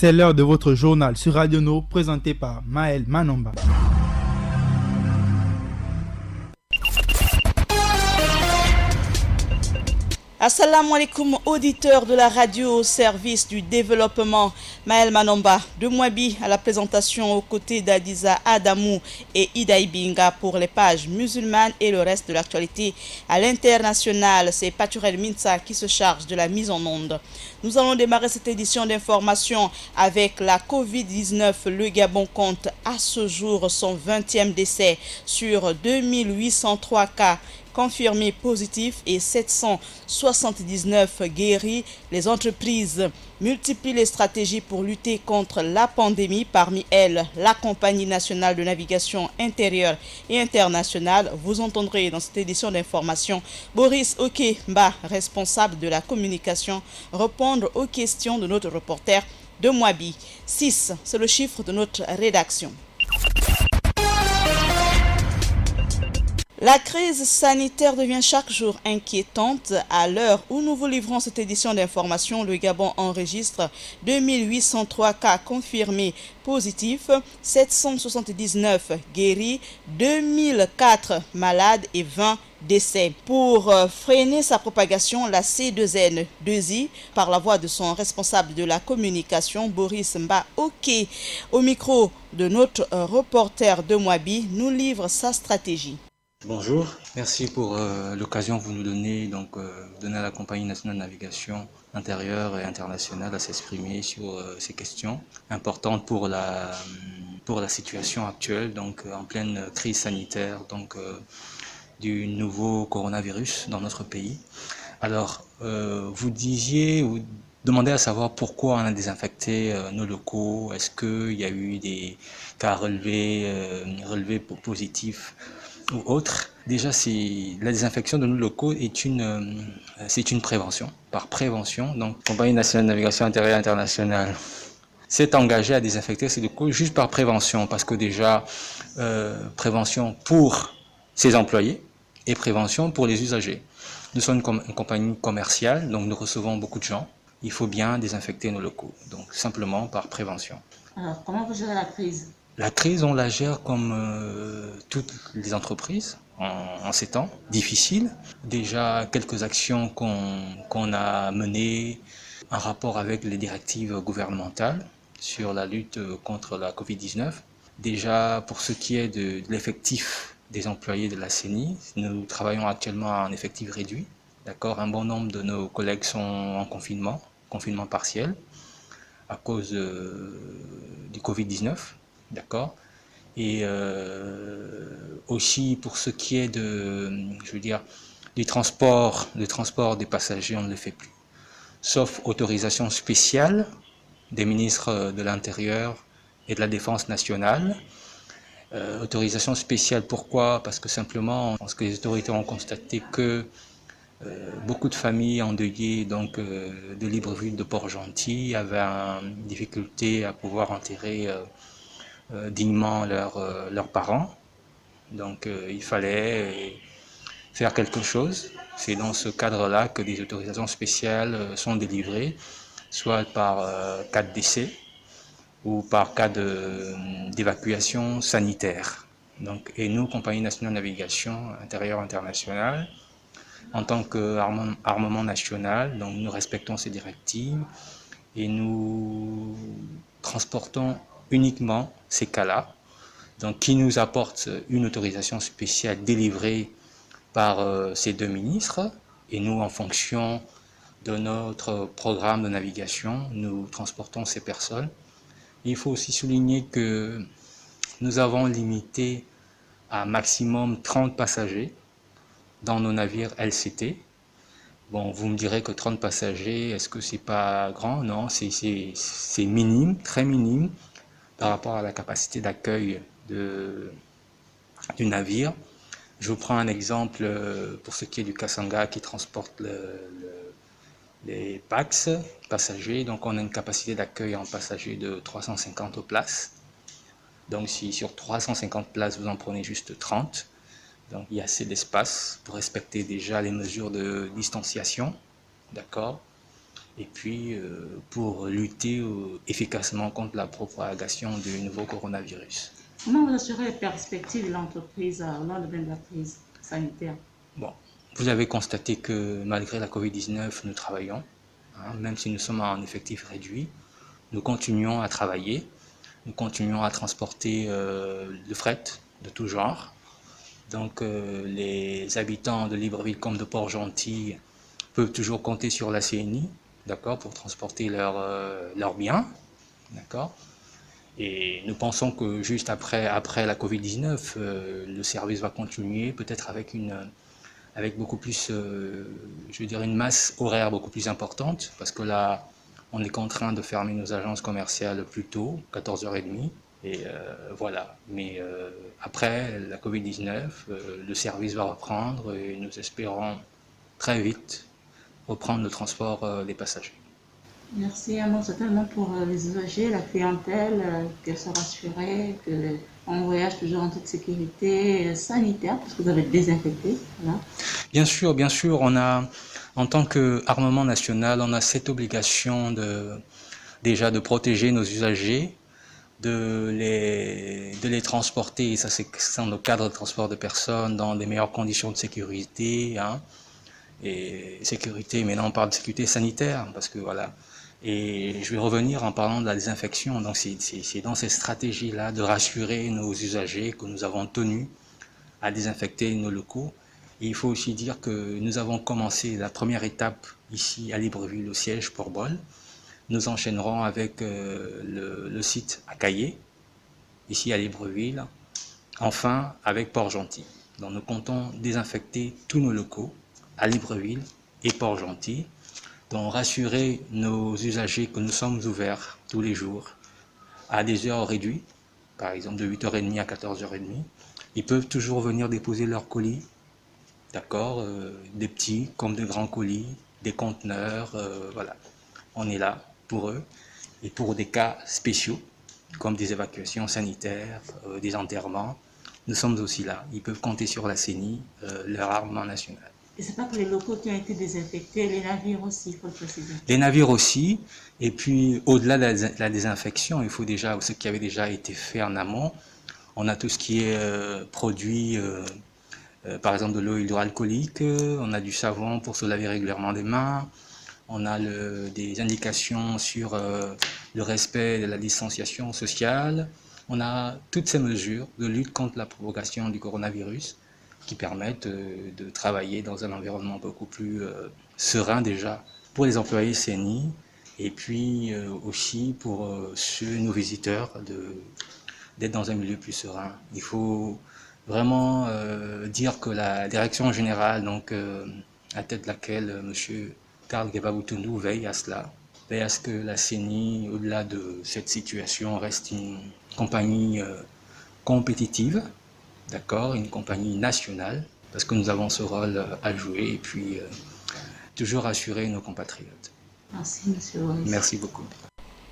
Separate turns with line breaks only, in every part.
C'est l'heure de votre journal sur Radio No, présenté par Maël Manomba.
Assalamu alaikum auditeurs de la radio au service du développement. Maël Manomba de Mouabi à la présentation aux côtés d'Adiza Adamou et Ida Ibinga pour les pages musulmanes et le reste de l'actualité à l'international. C'est Paturel Minsa qui se charge de la mise en onde. Nous allons démarrer cette édition d'information avec la Covid-19. Le Gabon compte à ce jour son 20e décès sur 2803 cas confirmés positifs et 779 guéris. Les entreprises multiplient les stratégies pour lutter contre la pandémie. Parmi elles, la Compagnie nationale de navigation intérieure et internationale. Vous entendrez dans cette édition d'information Boris Okemba, responsable de la communication, répondre aux questions de notre reporter de Mouabi. 6, c'est le chiffre de notre rédaction. La crise sanitaire devient chaque jour inquiétante. À l'heure où nous vous livrons cette édition d'information, le Gabon enregistre 2803 cas confirmés positifs, 779 guéris, 2004 malades et 20 décès. Pour freiner sa propagation, la C2N2I, par la voix de son responsable de la communication, Boris Mba Oké, au micro de notre reporter de Mouabi, nous livre sa stratégie.
Bonjour, merci pour l'occasion que vous nous donnez, donner à la Compagnie nationale de navigation intérieure et internationale à s'exprimer sur ces questions importantes pour la situation actuelle, en pleine crise sanitaire, du nouveau coronavirus dans notre pays. Alors, vous demandez à savoir pourquoi on a désinfecté nos locaux, est-ce qu'il y a eu des cas relevés positifs ou autres. Déjà, la désinfection de nos locaux c'est une prévention. Par prévention, donc, la Compagnie nationale de navigation intérieure et internationale s'est engagée à désinfecter ces locaux juste par prévention, parce que déjà, prévention pour ses employés et prévention pour les usagers. Nous sommes une compagnie commerciale, donc nous recevons beaucoup de gens. Il faut bien désinfecter nos locaux, donc simplement par prévention.
Alors, comment vous gérez la crise ?
La crise, on la gère comme toutes les entreprises en ces temps difficiles. Déjà, quelques actions qu'on a menées en rapport avec les directives gouvernementales sur la lutte contre la Covid-19. Déjà, pour ce qui est de l'effectif des employés de la CENI, nous travaillons actuellement à un effectif réduit. D'accord, un bon nombre de nos collègues sont en confinement partiel à cause du Covid-19. D'accord. Et aussi pour ce qui est du transport des passagers, on ne le fait plus. Sauf autorisation spéciale des ministres de l'Intérieur et de la Défense nationale. Autorisation spéciale, pourquoi ? Parce que simplement, parce que les autorités ont constaté que beaucoup de familles endeuillées de Libreville, de Port-Gentil avaient une difficulté à pouvoir enterrer dignement leurs parents. Donc il fallait faire quelque chose. C'est dans ce cadre-là que des autorisations spéciales sont délivrées, soit par cas de décès ou par cas d'évacuation sanitaire. Et nous, Compagnie nationale de navigation intérieure internationale, en tant qu'armement national, donc nous respectons ces directives et nous transportons uniquement ces cas-là, qui nous apportent une autorisation spéciale délivrée par ces deux ministres, et nous, en fonction de notre programme de navigation, nous transportons ces personnes. Il faut aussi souligner que nous avons limité à maximum 30 passagers dans nos navires LCT. Bon, vous me direz que 30 passagers, est-ce que c'est pas grand ? Non, c'est minime, très minime par rapport à la capacité d'accueil du navire. Je vous prends un exemple pour ce qui est du Kassanga qui transporte les PAX, passagers. Donc on a une capacité d'accueil en passagers de 350 places. Donc si sur 350 places vous en prenez juste 30, donc il y a assez d'espace pour respecter déjà les mesures de distanciation. D'accord ? et puis pour lutter efficacement contre la propagation du nouveau coronavirus.
Comment vous assurez les perspectives de l'entreprise au lendemain de la crise sanitaire?
Bon, vous avez constaté que malgré la Covid-19, nous travaillons, même si nous sommes en effectif réduit, nous continuons à travailler, nous continuons à transporter le fret de tout genre. Donc les habitants de Libreville comme de Port-Gentil peuvent toujours compter sur la CNI, d'accord, pour transporter leurs biens, d'accord. Et nous pensons que juste après la Covid-19, le service va continuer, peut-être avec beaucoup plus, je veux dire, une masse horaire beaucoup plus importante, parce que là, on est contraint de fermer nos agences commerciales plus tôt, 14h30, et voilà. Mais après la Covid-19, le service va reprendre et nous espérons très vite reprendre le transport des passagers.
Merci. Un mot certainement pour les usagers, la clientèle, qu'elle soit rassurée, qu'on voyage toujours en toute sécurité sanitaire, parce que vous avez désinfecté. Voilà.
Bien sûr, on a, en tant qu'armement national, on a cette obligation déjà de protéger nos usagers, de les transporter, et ça c'est dans le cadre de transport de personnes, dans des meilleures conditions de sécurité, et sécurité, maintenant on parle de sécurité sanitaire, parce que voilà. Et je vais revenir en parlant de la désinfection. Donc c'est dans ces stratégies-là de rassurer nos usagers que nous avons tenu à désinfecter nos locaux. Et il faut aussi dire que nous avons commencé la première étape ici à Libreville, au siège Port-Bol. Nous enchaînerons avec le site à Cayet, ici à Libreville, enfin avec Port-Gentil. Donc nous comptons désinfecter tous nos locaux à Libreville et Port-Gentil. Donc rassurer nos usagers que nous sommes ouverts tous les jours à des heures réduites, par exemple de 8h30 à 14h30. Ils peuvent toujours venir déposer leurs colis, d'accord, des petits comme des grands colis, des conteneurs, voilà. On est là pour eux et pour des cas spéciaux comme des évacuations sanitaires, des enterrements. Nous sommes aussi là. Ils peuvent compter sur la CENI, leur armement national.
Et c'est pas que les locaux qui ont été désinfectés, les navires aussi, il faut le préciser.
Les navires aussi, et puis au-delà de la désinfection, il faut déjà, ce qui avait déjà été fait en amont, on a tout ce qui est produit, par exemple de l'eau hydroalcoolique, on a du savon pour se laver régulièrement des mains, on a des indications sur le respect de la distanciation sociale, on a toutes ces mesures de lutte contre la propagation du coronavirus qui permettent de travailler dans un environnement beaucoup plus serein déjà pour les employés CNI et puis aussi pour nos visiteurs d'être dans un milieu plus serein. Il faut vraiment dire que la direction générale, donc à tête de laquelle M. Karl Gebaboutoundou veille à cela, veille à ce que la CNI, au-delà de cette situation, reste une compagnie compétitive, d'accord, une compagnie nationale, parce que nous avons ce rôle à jouer et puis toujours rassurer nos compatriotes.
Merci, monsieur Boris.
Merci beaucoup.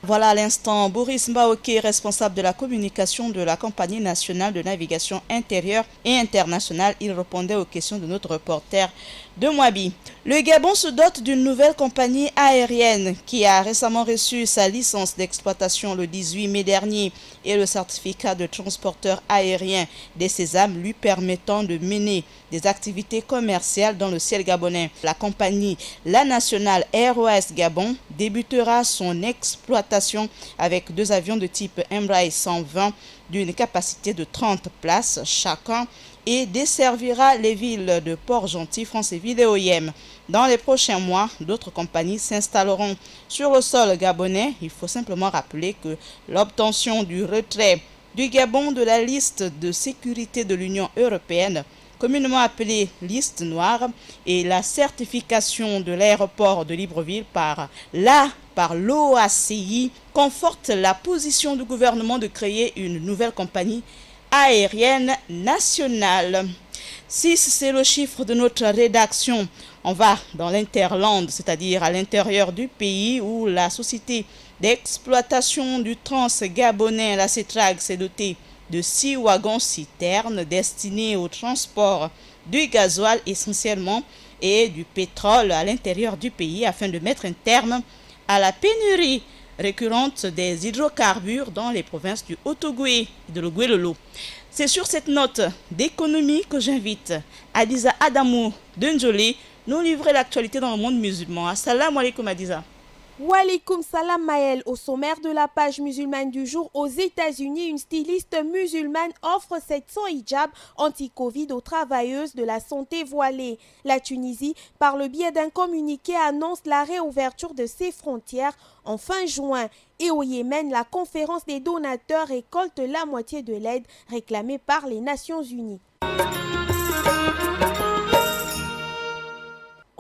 Voilà à l'instant Boris Mbaoké, responsable de la communication de la Compagnie nationale de navigation intérieure et internationale. Il répondait aux questions de notre reporter de Mouabi. Le Gabon se dote d'une nouvelle compagnie aérienne qui a récemment reçu sa licence d'exploitation le 18 mai dernier et le certificat de transporteur aérien des Sésames lui permettant de mener des activités commerciales dans le ciel gabonais. La compagnie La Nationale Air Ouest Gabon débutera son exploitation avec 2 avions de type Embraer 120 d'une capacité de 30 places chacun et desservira les villes de Port-Gentil, Franceville et Oyem. Dans les prochains mois, d'autres compagnies s'installeront sur le sol gabonais. Il faut simplement rappeler que l'obtention du retrait du Gabon de la liste de sécurité de l'Union européenne, communément appelée liste noire, et la certification de l'aéroport de Libreville par l'OACI conforte la position du gouvernement de créer une nouvelle compagnie aérienne nationale. 6, c'est le chiffre de notre rédaction. On va dans l'interland, c'est-à-dire à l'intérieur du pays où la société d'exploitation du Trans-Gabonais, la CETRAG, s'est dotée de 6 wagons citernes destinés au transport du gasoil essentiellement et du pétrole à l'intérieur du pays afin de mettre un terme à la pénurie récurrente des hydrocarbures dans les provinces du Haut-Ogooué et de l'Ogooué-Lolo. C'est sur cette note d'économie que j'invite Adiza Adamou de Njolé nous livrer l'actualité dans le monde musulman. Assalamu alaikum Adiza.
Walaikum salam Maël. Au sommaire de la page musulmane du jour, aux États-Unis, une styliste musulmane offre 700 hijabs anti-Covid aux travailleuses de la santé voilée. La Tunisie, par le biais d'un communiqué, annonce la réouverture de ses frontières en fin juin. Et au Yémen, la conférence des donateurs récolte la moitié de l'aide réclamée par les Nations Unies.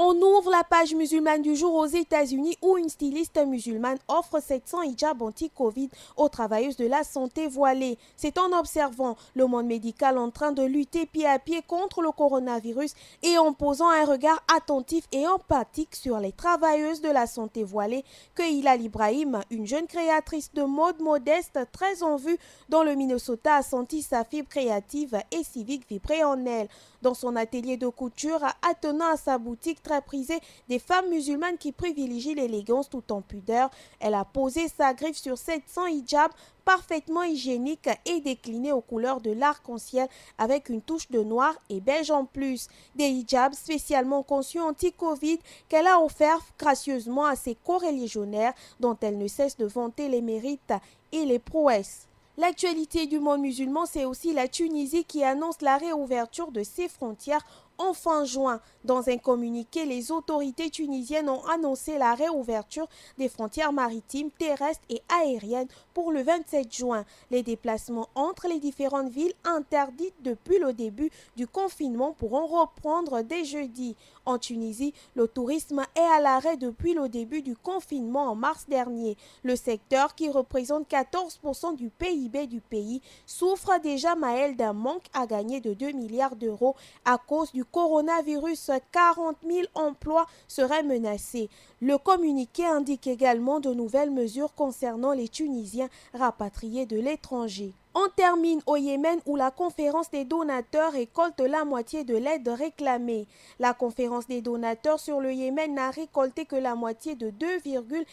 On ouvre la page musulmane du jour aux États-Unis où une styliste musulmane offre 700 hijabs anti-Covid aux travailleuses de la santé voilée. C'est en observant le monde médical en train de lutter pied à pied contre le coronavirus et en posant un regard attentif et empathique sur les travailleuses de la santé voilée que Hilal Ibrahim, une jeune créatrice de mode modeste très en vue dans le Minnesota, a senti sa fibre créative et civique vibrer en elle. Dans son atelier de couture, attenant à sa boutique très prisée des femmes musulmanes qui privilégient l'élégance tout en pudeur, elle a posé sa griffe sur 700 hijabs parfaitement hygiéniques et déclinés aux couleurs de l'arc-en-ciel avec une touche de noir et beige en plus. Des hijabs spécialement conçus anti-Covid qu'elle a offerts gracieusement à ses coreligionnaires dont elle ne cesse de vanter les mérites et les prouesses. L'actualité du monde musulman, c'est aussi la Tunisie qui annonce la réouverture de ses frontières en fin juin. Dans un communiqué, les autorités tunisiennes ont annoncé la réouverture des frontières maritimes, terrestres et aériennes pour le 27 juin. Les déplacements entre les différentes villes interdites depuis le début du confinement pourront reprendre dès jeudi. En Tunisie, le tourisme est à l'arrêt depuis le début du confinement en mars dernier. Le secteur, qui représente 14% du PIB du pays, souffre déjà, Maël, d'un manque à gagner de 2 milliards d'euros à cause du coronavirus. 40 000 emplois seraient menacés. Le communiqué indique également de nouvelles mesures concernant les Tunisiens rapatriés de l'étranger. On termine au Yémen où la conférence des donateurs récolte la moitié de l'aide réclamée. La conférence des donateurs sur le Yémen n'a récolté que la moitié de 2,4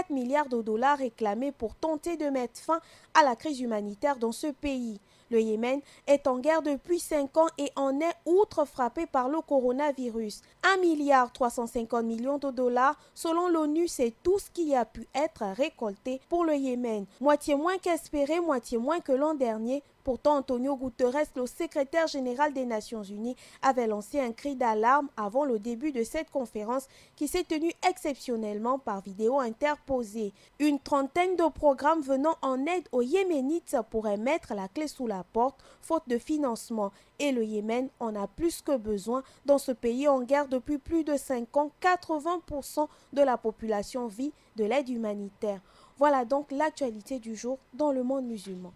milliards de dollars réclamés pour tenter de mettre fin à la crise humanitaire dans ce pays. Le Yémen est en guerre depuis 5 ans et en est outre frappé par le coronavirus. 1,350 milliard de dollars, selon l'ONU, c'est tout ce qui a pu être récolté pour le Yémen. Moitié moins qu'espéré, moitié moins que l'an dernier. Pourtant, Antonio Guterres, le secrétaire général des Nations Unies, avait lancé un cri d'alarme avant le début de cette conférence qui s'est tenue exceptionnellement par vidéo interposée. Une trentaine de programmes venant en aide aux Yéménites pourraient mettre la clé sous la porte, faute de financement. Et le Yémen en a plus que besoin. Dans ce pays en guerre depuis plus de 5 ans, 80% de la population vit de l'aide humanitaire. Voilà donc l'actualité du jour dans le monde musulman.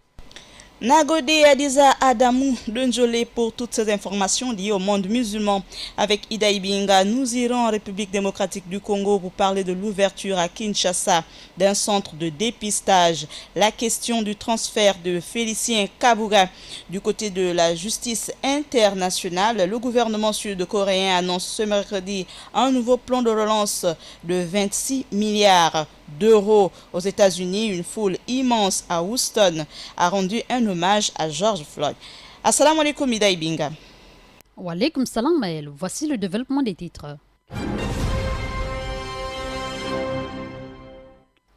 Nagode Adiza Adamou de Njolé pour toutes ces informations liées au monde musulman. Avec Ida Ibinga, nous irons en République démocratique du Congo pour parler de l'ouverture à Kinshasa d'un centre de dépistage. La question du transfert de Félicien Kabuga du côté de la justice internationale. Le gouvernement sud-coréen annonce ce mercredi un nouveau plan de relance de 26 milliards d'euros aux États-Unis. Une foule immense à Houston a rendu un hommage à George Floyd. Assalamu alaikum Ida Ibinga.
Wa alaikum salam Maël. Voici le développement des titres.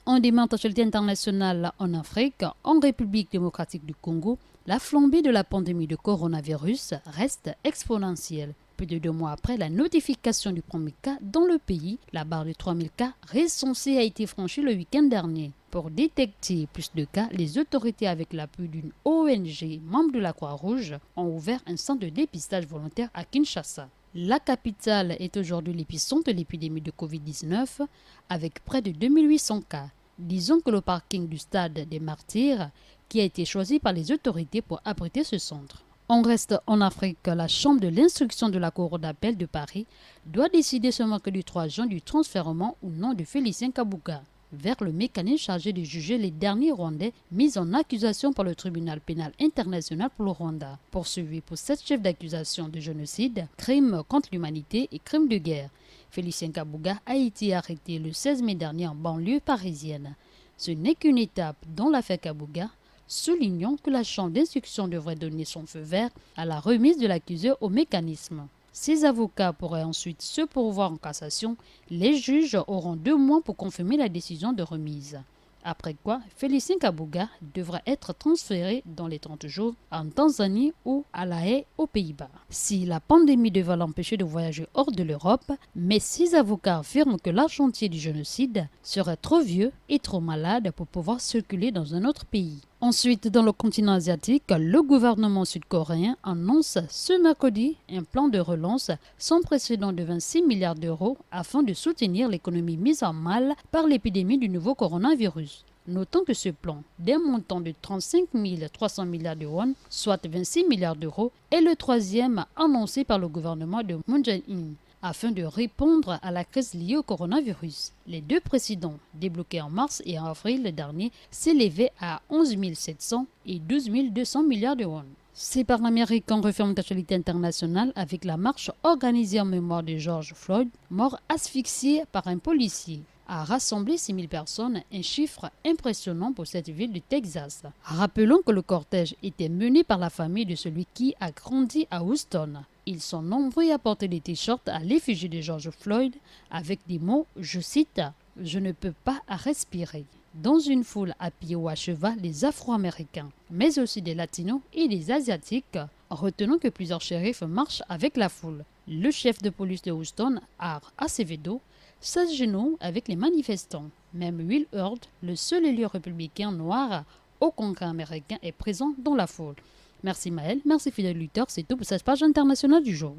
En dément actualité internationale en Afrique, en République démocratique du Congo, la flambée de la pandémie de coronavirus reste exponentielle. Plus de 2 mois après la notification du premier cas dans le pays, la barre de 3000 cas recensés a été franchie le week-end dernier. Pour détecter plus de cas, les autorités, avec l'appui d'une ONG membre de la Croix-Rouge, ont ouvert un centre de dépistage volontaire à Kinshasa. La capitale est aujourd'hui l'épicentre de l'épidémie de Covid-19 avec près de 2800 cas. Disons que le parking du stade des Martyrs qui a été choisi par les autorités pour abriter ce centre. On reste en Afrique. La chambre de l'instruction de la Cour d'appel de Paris doit décider ce mercredi 3 juin du transfèrement ou non de Félicien Kabuga. vers le mécanisme chargé de juger les derniers Rwandais mis en accusation par le tribunal pénal international pour le Rwanda, poursuivi pour 7 chefs d'accusation de génocide, crimes contre l'humanité et crimes de guerre. Félicien Kabuga a été arrêté le 16 mai dernier en banlieue parisienne. Ce n'est qu'une étape dans l'affaire Kabuga, soulignant que la chambre d'instruction devrait donner son feu vert à la remise de l'accusé au mécanisme. Ses avocats pourraient ensuite se pourvoir en cassation. Les juges auront 2 mois pour confirmer la décision de remise. Après quoi, Félicien Kabuga devrait être transféré dans les 30 jours en Tanzanie ou à La Haye aux Pays-Bas. Si la pandémie devait l'empêcher de voyager hors de l'Europe, mais ses avocats affirment que l'argentier du génocide serait trop vieux et trop malade pour pouvoir circuler dans un autre pays. Ensuite, dans le continent asiatique, le gouvernement sud-coréen annonce ce mercredi un plan de relance sans précédent de 26 milliards d'euros afin de soutenir l'économie mise en mal par l'épidémie du nouveau coronavirus. Notons que ce plan, d'un montant de 35 300 milliards de won, soit 26 milliards d'euros, est le 3e annoncé par le gouvernement de Moon Jae-in, afin de répondre à la crise liée au coronavirus. Les 2 précédents, débloqués en mars et en avril dernier, s'élevaient à 11 700 et 12 200 milliards de won. Ces Panaméricains referment l'actualité internationale avec la marche organisée en mémoire de George Floyd, mort asphyxié par un policier, a rassemblé 6 000 personnes, un chiffre impressionnant pour cette ville du Texas. Rappelons que le cortège était mené par la famille de celui qui a grandi à Houston. Ils sont nombreux à porter des t-shirts à l'effigie de George Floyd avec des mots, je cite, « Je ne peux pas respirer ». Dans une foule à pied ou à cheval, les Afro-Américains, mais aussi des Latinos et des Asiatiques, retenons que plusieurs shérifs marchent avec la foule. Le chef de police de Houston, Art Acevedo, s'agenouille avec les manifestants. Même Will Hurd, le seul élu républicain noir au Congrès américain, est présent dans la foule. Merci Maël, merci fidèle lutteur, c'est tout pour cette page internationale du jour.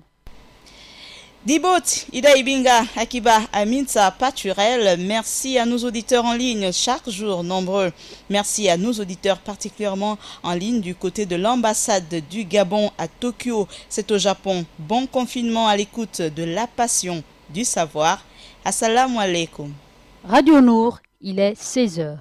Dibot, Ida Ibinga, Akiba, Aminsa, Paturel, merci à nos auditeurs en ligne chaque jour nombreux. Merci à nos auditeurs particulièrement en ligne du côté de l'ambassade du Gabon à Tokyo, c'est au Japon. Bon confinement à l'écoute de la passion du savoir. Assalamu alaikum.
Radio Nour, il est 16h.